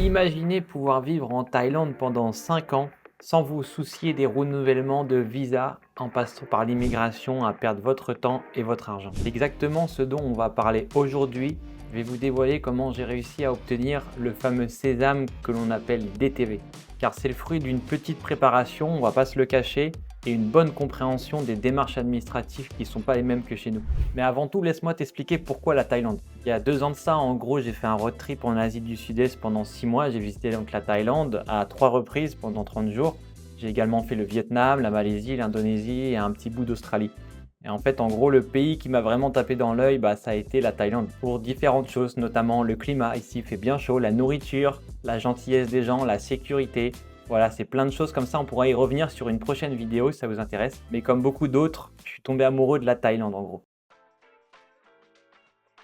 Imaginez pouvoir vivre en Thaïlande pendant 5 ans sans vous soucier des renouvellements de visa en passant par l'immigration à perdre votre temps et votre argent. C'est exactement ce dont on va parler aujourd'hui. Je vais vous dévoiler comment j'ai réussi à obtenir le fameux sésame que l'on appelle DTV. Car c'est le fruit d'une petite préparation, on va pas se le cacher, et une bonne compréhension des démarches administratives qui ne sont pas les mêmes que chez nous. Mais avant tout, laisse-moi t'expliquer pourquoi la Thaïlande. Il y a 2 ans de ça, en gros, j'ai fait un road trip en Asie du Sud-Est pendant 6 mois. J'ai visité donc la Thaïlande à 3 reprises pendant 30 jours. J'ai également fait le Vietnam, la Malaisie, l'Indonésie et un petit bout d'Australie. Et en fait, en gros, le pays qui m'a vraiment tapé dans l'œil, ça a été la Thaïlande. Pour différentes choses, notamment le climat. Ici, il fait bien chaud, la nourriture, la gentillesse des gens, la sécurité. Voilà, c'est plein de choses comme ça. On pourra y revenir sur une prochaine vidéo si ça vous intéresse. Mais comme beaucoup d'autres, je suis tombé amoureux de la Thaïlande en gros.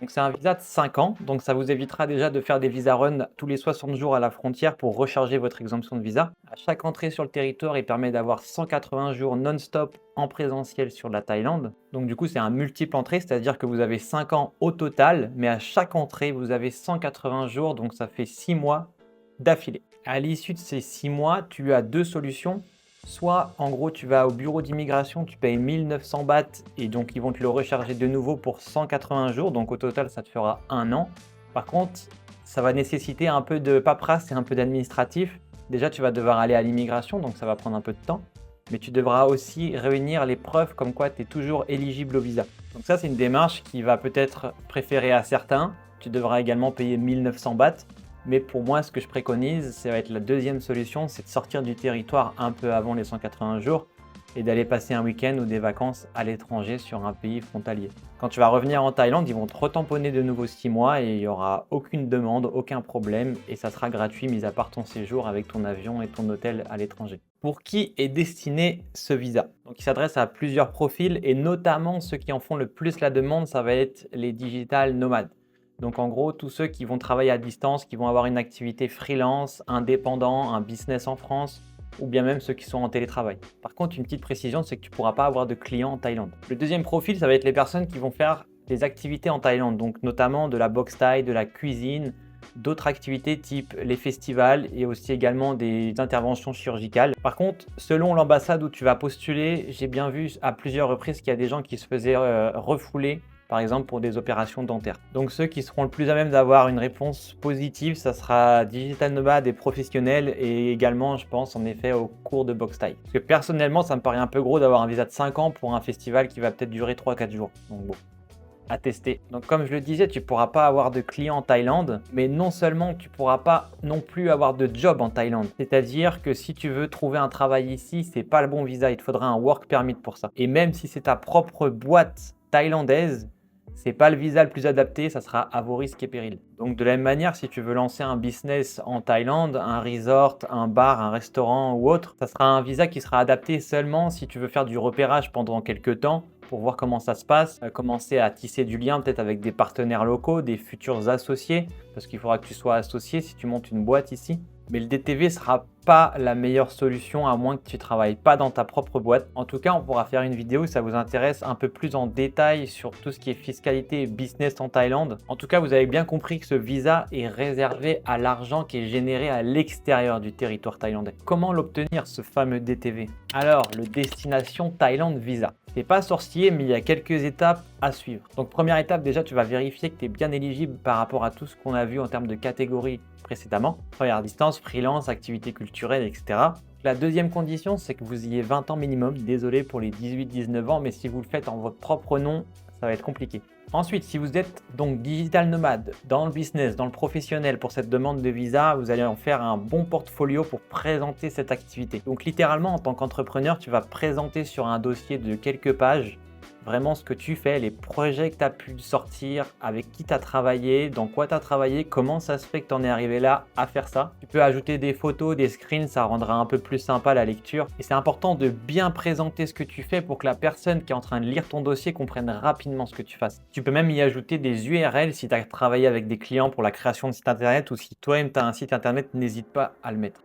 Donc c'est un visa de 5 ans, donc ça vous évitera déjà de faire des visa run tous les 60 jours à la frontière pour recharger votre exemption de visa. À chaque entrée sur le territoire, il permet d'avoir 180 jours non-stop en présentiel sur la Thaïlande. Donc du coup, c'est un multiple entrée, c'est-à-dire que vous avez 5 ans au total, mais à chaque entrée, vous avez 180 jours, donc ça fait 6 mois d'affilée. À l'issue de ces 6 mois, tu as 2 solutions. Soit, en gros, tu vas au bureau d'immigration, tu payes 1900 bahts et donc ils vont te le recharger de nouveau pour 180 jours. Donc au total, ça te fera 1 an. Par contre, ça va nécessiter un peu de paperasse et un peu d'administratif. Déjà, tu vas devoir aller à l'immigration, donc ça va prendre un peu de temps. Mais tu devras aussi réunir les preuves comme quoi tu es toujours éligible au visa. Donc ça, c'est une démarche qui va peut-être préférer à certains. Tu devras également payer 1900 bahts. Mais pour moi, ce que je préconise, ça va être la deuxième solution, c'est de sortir du territoire un peu avant les 180 jours et d'aller passer un week-end ou des vacances à l'étranger sur un pays frontalier. Quand tu vas revenir en Thaïlande, ils vont te retamponner de nouveau 6 mois et il n'y aura aucune demande, aucun problème et ça sera gratuit mis à part ton séjour avec ton avion et ton hôtel à l'étranger. Pour qui est destiné ce visa? Donc il s'adresse à plusieurs profils et notamment ceux qui en font le plus la demande, ça va être les digital nomades. Donc en gros, tous ceux qui vont travailler à distance, qui vont avoir une activité freelance, indépendant, un business en France, ou bien même ceux qui sont en télétravail. Par contre, une petite précision, c'est que tu ne pourras pas avoir de clients en Thaïlande. Le deuxième profil, ça va être les personnes qui vont faire des activités en Thaïlande, donc notamment de la boxe thaï, de la cuisine, d'autres activités type les festivals et aussi également des interventions chirurgicales. Par contre, selon l'ambassade où tu vas postuler, j'ai bien vu à plusieurs reprises qu'il y a des gens qui se faisaient refouler par exemple pour des opérations dentaires. Donc ceux qui seront le plus à même d'avoir une réponse positive, ça sera digital nomade et professionnel et également, je pense, en effet, au cours de boxe thaï. Parce que personnellement, ça me paraît un peu gros d'avoir un visa de 5 ans pour un festival qui va peut-être durer 3-4 jours. Donc bon, à tester. Donc comme je le disais, tu ne pourras pas avoir de clients en Thaïlande, mais non seulement tu ne pourras pas non plus avoir de job en Thaïlande. C'est-à-dire que si tu veux trouver un travail ici, c'est pas le bon visa, il te faudra un work permit pour ça. Et même si c'est ta propre boîte thaïlandaise, c'est pas le visa le plus adapté, ça sera à vos risques et périls. Donc de la même manière, si tu veux lancer un business en Thaïlande, un resort, un bar, un restaurant ou autre, ça sera un visa qui sera adapté seulement si tu veux faire du repérage pendant quelques temps pour voir comment ça se passe, commencer à tisser du lien peut-être avec des partenaires locaux, des futurs associés, parce qu'il faudra que tu sois associé si tu montes une boîte ici. Mais le DTV ne sera pas la meilleure solution à moins que tu ne travailles pas dans ta propre boîte. En tout cas, on pourra faire une vidéo si ça vous intéresse un peu plus en détail sur tout ce qui est fiscalité et business en Thaïlande. En tout cas, vous avez bien compris que ce visa est réservé à l'argent qui est généré à l'extérieur du territoire thaïlandais. Comment l'obtenir, ce fameux DTV? Alors, le Destination Thaïlande Visa. C'est pas sorcier, mais il y a quelques étapes à suivre. Donc première étape, déjà tu vas vérifier que tu es bien éligible par rapport à tout ce qu'on a vu en termes de catégories précédemment. Première distance, freelance, activité culturelle, etc. La deuxième condition, c'est que vous ayez 20 ans minimum. Désolé pour les 18-19 ans, mais si vous le faites en votre propre nom, ça va être compliqué. Ensuite, si vous êtes donc digital nomade dans le business, dans le professionnel pour cette demande de visa, vous allez en faire un bon portfolio pour présenter cette activité. Donc littéralement, en tant qu'entrepreneur, tu vas présenter sur un dossier de quelques pages vraiment ce que tu fais, les projets que tu as pu sortir, avec qui tu as travaillé, dans quoi tu as travaillé, comment ça se fait que tu en es arrivé là à faire ça. Tu peux ajouter des photos, des screens, ça rendra un peu plus sympa la lecture. Et c'est important de bien présenter ce que tu fais pour que la personne qui est en train de lire ton dossier comprenne rapidement ce que tu fasses. Tu peux même y ajouter des URL si tu as travaillé avec des clients pour la création de site internet ou si toi-même tu as un site internet, n'hésite pas à le mettre.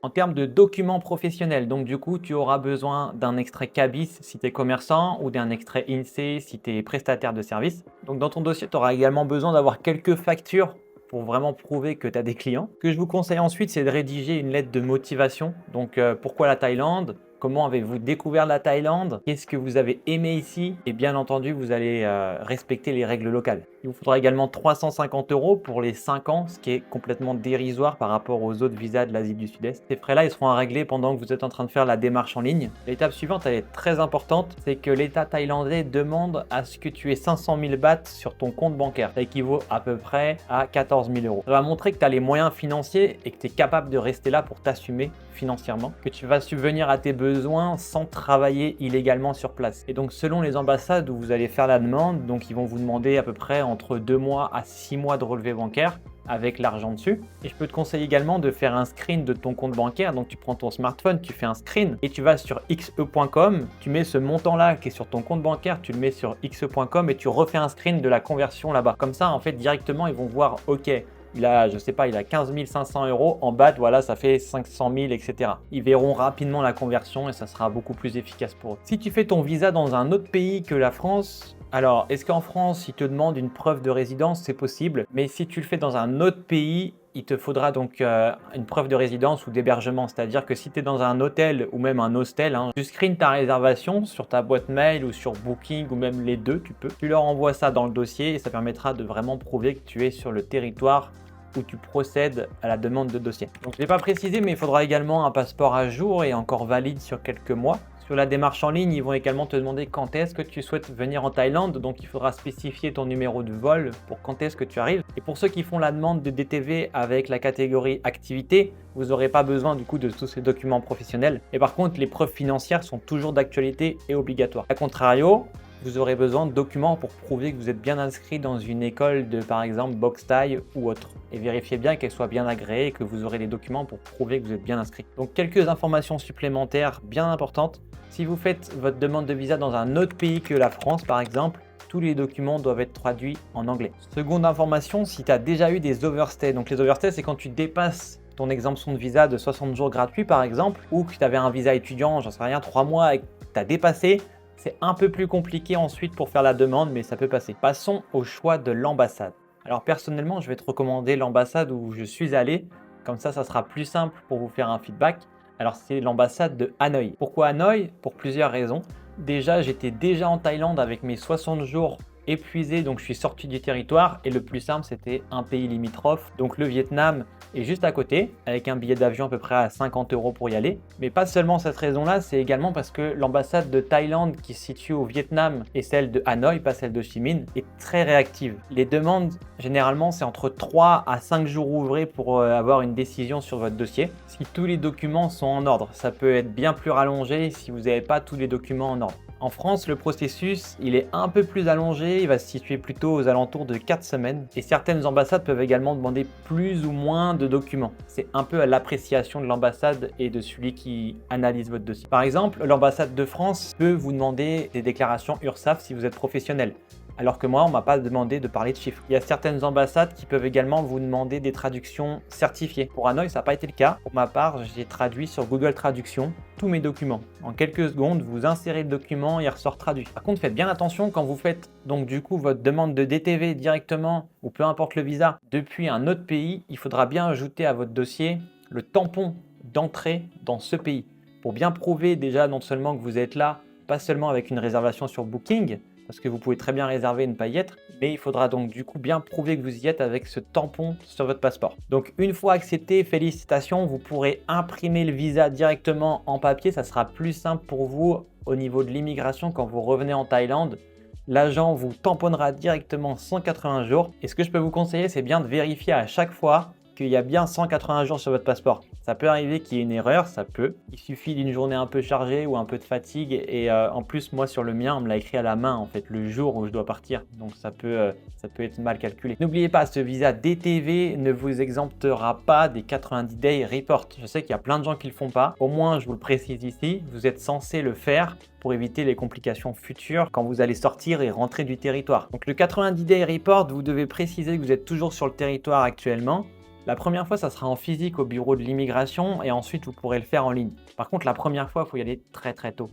En termes de documents professionnels, donc du coup, tu auras besoin d'un extrait CABIS si tu es commerçant ou d'un extrait INSEE si tu es prestataire de service. Donc dans ton dossier, tu auras également besoin d'avoir quelques factures pour vraiment prouver que tu as des clients. Ce que je vous conseille ensuite, c'est de rédiger une lettre de motivation. Donc, pourquoi la Thaïlande? Comment avez-vous découvert la Thaïlande? Qu'est-ce que vous avez aimé ici? Et bien entendu, vous allez respecter les règles locales. Il vous faudra également 350 € pour les 5 ans, ce qui est complètement dérisoire par rapport aux autres visas de l'Asie du Sud-Est. Ces frais-là, ils seront à régler pendant que vous êtes en train de faire la démarche en ligne. L'étape suivante, elle est très importante, c'est que l'État thaïlandais demande à ce que tu aies 500 000 bahts sur ton compte bancaire. Ça équivaut à peu près à 14 000 €. Ça va montrer que tu as les moyens financiers et que tu es capable de rester là pour t'assumer financièrement, que tu vas subvenir à tes besoins sans travailler illégalement sur place. Et donc selon les ambassades où vous allez faire la demande, donc ils vont vous demander à peu près entre 2 mois à 6 mois de relevé bancaire avec l'argent dessus. Et je peux te conseiller également de faire un screen de ton compte bancaire. Donc tu prends ton smartphone, tu fais un screen et tu vas sur xe.com, tu mets ce montant là qui est sur ton compte bancaire, tu le mets sur xe.com et tu refais un screen de la conversion là-bas. Comme ça en fait directement ils vont voir ok, il a, je sais pas, il a 15 500 €, en BAT, voilà, ça fait 500 000, etc. Ils verront rapidement la conversion et ça sera beaucoup plus efficace pour eux. Si tu fais ton visa dans un autre pays que la France, alors est-ce qu'en France, ils te demandent une preuve de résidence? C'est possible, mais si tu le fais dans un autre pays, il te faudra donc une preuve de résidence ou d'hébergement. C'est-à-dire que si tu es dans un hôtel ou même un hostel, tu screens ta réservation sur ta boîte mail ou sur Booking ou même les deux, tu peux. Tu leur envoies ça dans le dossier et ça permettra de vraiment prouver que tu es sur le territoire où tu procèdes à la demande de dossier. Donc je ne l'ai pas précisé, mais il faudra également un passeport à jour et encore valide sur quelques mois. Sur la démarche en ligne, ils vont également te demander quand est-ce que tu souhaites venir en Thaïlande. Donc il faudra spécifier ton numéro de vol pour quand est-ce que tu arrives. Et pour ceux qui font la demande de DTV avec la catégorie activité, vous n'aurez pas besoin du coup de tous ces documents professionnels. Et par contre, les preuves financières sont toujours d'actualité et obligatoires. A contrario, vous aurez besoin de documents pour prouver que vous êtes bien inscrit dans une école de, par exemple, boxe thaï ou autre. Et vérifiez bien qu'elle soit bien agréée et que vous aurez les documents pour prouver que vous êtes bien inscrit. Donc, quelques informations supplémentaires bien importantes. Si vous faites votre demande de visa dans un autre pays que la France, par exemple, tous les documents doivent être traduits en anglais. Seconde information, si tu as déjà eu des overstays. Donc, les overstays, c'est quand tu dépasses ton exemption de visa de 60 jours gratuits, par exemple, ou que tu avais un visa étudiant, j'en sais rien, 3 mois et que tu as dépassé. C'est un peu plus compliqué ensuite pour faire la demande, mais ça peut passer. Passons au choix de l'ambassade. Alors personnellement, je vais te recommander l'ambassade où je suis allé. Comme ça sera plus simple pour vous faire un feedback. Alors c'est l'ambassade de Hanoï. Pourquoi Hanoï? Pour plusieurs raisons. Déjà, j'étais déjà en Thaïlande avec mes 60 jours épuisé, donc je suis sorti du territoire et le plus simple c'était un pays limitrophe, donc le Vietnam est juste à côté avec un billet d'avion à peu près à 50 € pour y aller. Mais pas seulement cette raison-là, c'est également parce que l'ambassade de Thaïlande qui se situe au Vietnam et celle de Hanoï, pas celle de Chi Minh, est très réactive. Les demandes généralement c'est entre 3 à 5 jours ouvrés pour avoir une décision sur votre dossier. Si tous les documents sont en ordre, ça peut être bien plus rallongé si vous n'avez pas tous les documents en ordre. En France, le processus, il est un peu plus allongé, il va se situer plutôt aux alentours de 4 semaines et certaines ambassades peuvent également demander plus ou moins de documents. C'est un peu à l'appréciation de l'ambassade et de celui qui analyse votre dossier. Par exemple, l'ambassade de France peut vous demander des déclarations URSSAF si vous êtes professionnel. Alors que moi, on ne m'a pas demandé de parler de chiffres. Il y a certaines ambassades qui peuvent également vous demander des traductions certifiées. Pour Hanoï, ça n'a pas été le cas. Pour ma part, j'ai traduit sur Google Traduction tous mes documents. En quelques secondes, vous insérez le document et il ressort traduit. Par contre, faites bien attention quand vous faites donc du coup votre demande de DTV directement ou peu importe le visa depuis un autre pays, il faudra bien ajouter à votre dossier le tampon d'entrée dans ce pays pour bien prouver déjà non seulement que vous êtes là, pas seulement avec une réservation sur Booking, parce que vous pouvez très bien réserver et ne pas y être, mais il faudra donc du coup bien prouver que vous y êtes avec ce tampon sur votre passeport. Donc une fois accepté, félicitations, vous pourrez imprimer le visa directement en papier, ça sera plus simple pour vous au niveau de l'immigration quand vous revenez en Thaïlande. L'agent vous tamponnera directement 180 jours et ce que je peux vous conseiller, c'est bien de vérifier à chaque fois qu'il y a bien 180 jours sur votre passeport. Ça peut arriver qu'il y ait une erreur, ça peut. Il suffit d'une journée un peu chargée ou un peu de fatigue et en plus moi sur le mien on me l'a écrit à la main en fait le jour où je dois partir, donc ça peut être mal calculé. N'oubliez pas, ce visa DTV ne vous exemptera pas des 90 Day Report. Je sais qu'il y a plein de gens qui le font pas, au moins je vous le précise ici, vous êtes censé le faire pour éviter les complications futures quand vous allez sortir et rentrer du territoire. Donc le 90 Day Report, vous devez préciser que vous êtes toujours sur le territoire actuellement. La première fois, ça sera en physique au bureau de l'immigration et ensuite, vous pourrez le faire en ligne. Par contre, la première fois, il faut y aller très très tôt.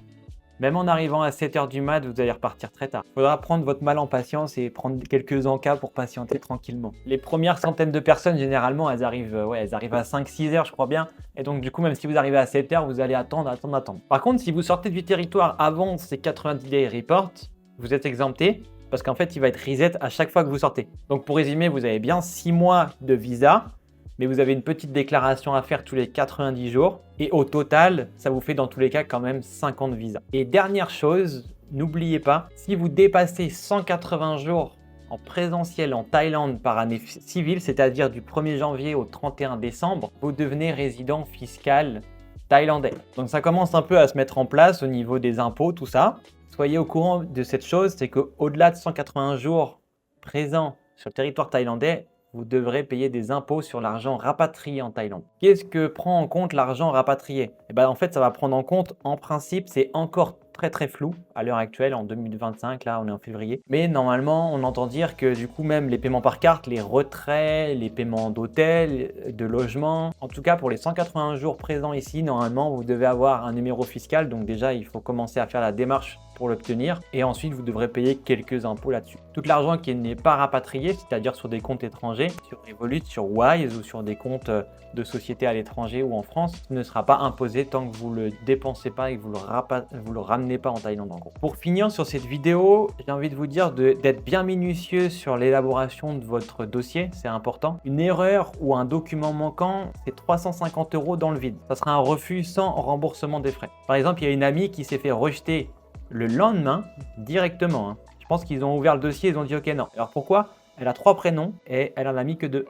Même en arrivant à 7 h du mat, vous allez repartir très tard. Il faudra prendre votre mal en patience et prendre quelques encas pour patienter tranquillement. Les premières centaines de personnes, généralement, elles arrivent à 5-6 heures, je crois bien. Et donc, du coup, même si vous arrivez à 7 heures, vous allez attendre. Par contre, si vous sortez du territoire avant ces 90 day reports, vous êtes exempté parce qu'en fait, il va être reset à chaque fois que vous sortez. Donc, pour résumer, vous avez bien 6 mois de visa, mais vous avez une petite déclaration à faire tous les 90 jours. Et au total, ça vous fait dans tous les cas quand même 50 visas. Et dernière chose, n'oubliez pas, si vous dépassez 180 jours en présentiel en Thaïlande par année civile, c'est-à-dire du 1er janvier au 31 décembre, vous devenez résident fiscal thaïlandais. Donc ça commence un peu à se mettre en place au niveau des impôts, tout ça. Soyez au courant de cette chose, c'est qu'au-delà de 180 jours présents sur le territoire thaïlandais, vous devrez payer des impôts sur l'argent rapatrié en Thaïlande. Qu'est-ce que prend en compte l'argent rapatrié? En fait, ça va prendre en compte, en principe, c'est encore très flou à l'heure actuelle, en 2025, là on est en février. Mais normalement, on entend dire que du coup, même les paiements par carte, les retraits, les paiements d'hôtel, de logement, en tout cas pour les 180 jours présents ici, normalement, vous devez avoir un numéro fiscal. Donc déjà, il faut commencer à faire la démarche pour l'obtenir et ensuite vous devrez payer quelques impôts là-dessus. Tout l'argent qui n'est pas rapatrié, c'est-à-dire sur des comptes étrangers, sur Revolut, sur Wise ou sur des comptes de sociétés à l'étranger ou en France, ne sera pas imposé tant que vous le dépensez pas et que vous le ramenez pas en Thaïlande en gros. Pour finir sur cette vidéo, j'ai envie de vous dire d'être bien minutieux sur l'élaboration de votre dossier, c'est important. Une erreur ou un document manquant, c'est 350 € dans le vide. Ça sera un refus sans remboursement des frais. Par exemple, il y a une amie qui s'est fait rejeter le lendemain directement. Je pense qu'ils ont ouvert le dossier, ils ont dit ok non. Alors pourquoi? Elle a 3 prénoms et elle en a mis que 2.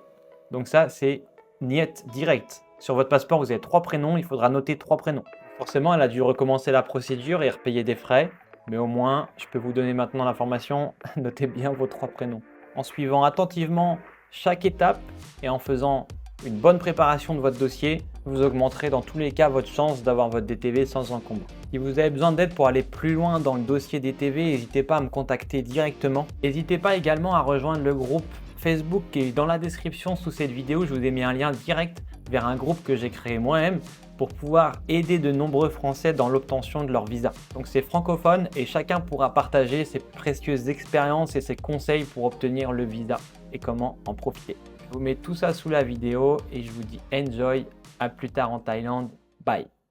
Donc ça c'est niet direct. Sur votre passeport vous avez 3 prénoms, il faudra noter 3 prénoms. Forcément elle a dû recommencer la procédure et repayer des frais. Mais au moins je peux vous donner maintenant l'information, notez bien vos 3 prénoms. En suivant attentivement chaque étape et en faisant une bonne préparation de votre dossier, vous augmenterez dans tous les cas votre chance d'avoir votre DTV sans encombre. Si vous avez besoin d'aide pour aller plus loin dans le dossier DTV, n'hésitez pas à me contacter directement. N'hésitez pas également à rejoindre le groupe Facebook qui est dans la description sous cette vidéo. Je vous ai mis un lien direct vers un groupe que j'ai créé moi-même pour pouvoir aider de nombreux Français dans l'obtention de leur visa. Donc c'est francophone et chacun pourra partager ses précieuses expériences et ses conseils pour obtenir le visa et comment en profiter. Je vous mets tout ça sous la vidéo et je vous dis enjoy, à plus tard en Thaïlande, bye.